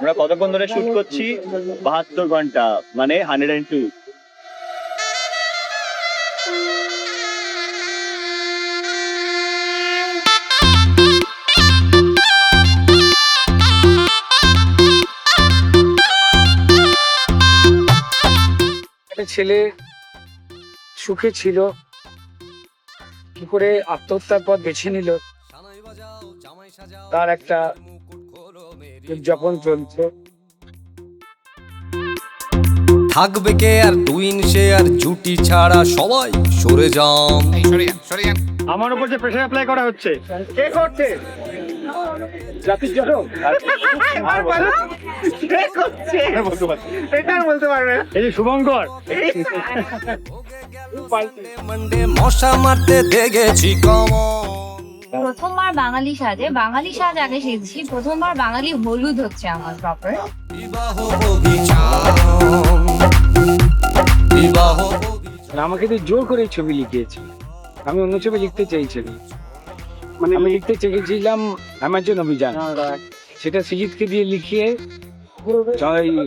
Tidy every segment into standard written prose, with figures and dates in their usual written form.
আমরা কতক্ষণ ধরে শুট করছি? 72 ঘন্টা, মানে 102। একটা ছেলে সুখে ছিল, কি করে আত্মহত্যার পথ বেছে নিল, তার একটা উদযাপন চলছে। থাকবে কে আর টুইন শেয়ার, জুটি ছাড়া সবাই সরে যান। আমার উপর যে প্রেসার অ্যাপ্লাই করা হচ্ছে, কে করছে? জাতির জনক এটা বলতে পারবে এই যে শুভঙ্কর, মন্ডে মশা মারতে দেখেছি কমন। প্রথমবার বাঙালি সাজে, বাঙালি সাজ আগে শিখছি, প্রথমবার বাঙালি হলুদ হচ্ছে আমার প্রপার। বিবাহ অভিযান, বিবাহ আমাকে তো জোর করে ছবি লিখিয়েছে, আমি অন্য ছবি লিখতে চাইছিলাম, মানে আমি লিখতে চেয়েছিলাম অ্যামাজন অভিযান, সেটা সৃজিতকে দিয়ে লিখিয়ে,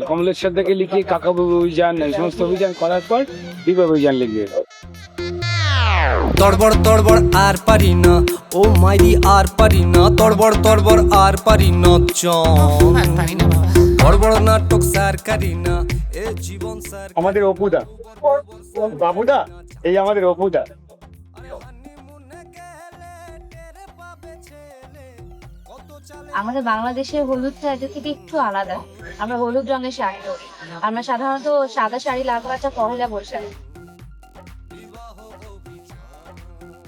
কমলেশ্বর দাকে লিখিয়ে কাকাবাবু অভিযান, এই সমস্ত অভিযান করার পর বিবাহ অভিযান লিখিয়ে। তড়বড় তড়বড় আর পারি না, ও মাইরি আর পারি না, তড়বড় তড়বড় আর পারি না, বড় নাটক স্যার করি না, এ জীবন স্যার। আমাদের অপুদা, বাবুদা, এই আমাদের অপুদা। আমাদের বাংলাদেশের হলুদ সাজা থেকে একটু আলাদা। আমরা হলুদ রঙের শাড়ি পরি, আমরা সাধারণত সাদা শাড়ি লাল কাঁচা Pohela Boishakh.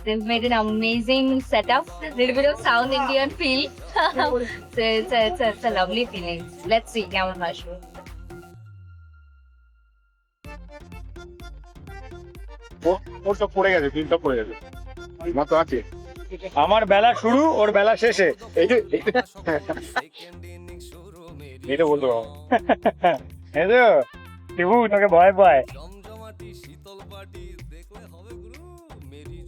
They've made an amazing setup, little bit of South Indian feel. So it's a lovely feeling. Let's see কেমন আসবে। ওর সব পড়ে গেছে, ফিল্মটা পড়ে গেছে, মাত্র আছে। আমার বেলা শুরু, ওর বেলা শেষে। এই যে এটা বলতো এই তো টিপু তোকে ভয় পায়। জমজমাটি শীতল পাটি দেখলে হবে গুরু মেরি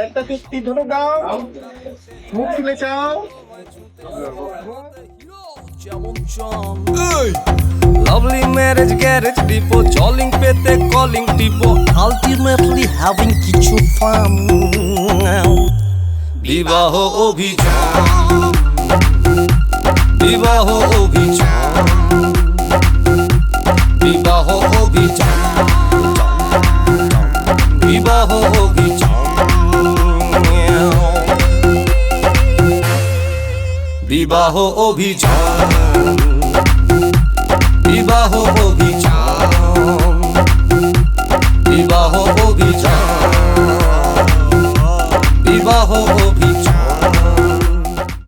একটা চুক্তি ধরো, গাও মুখ তুলে চাও। Lovely marriage garage depot, calling পেতে calling tipo, ultimately having কিছু fun. বিবাহ অভিযান, বিবাহ অভিযান, বিবাহ অভিযান, বিবাহ অভিযান, বিবাহ অভিযান।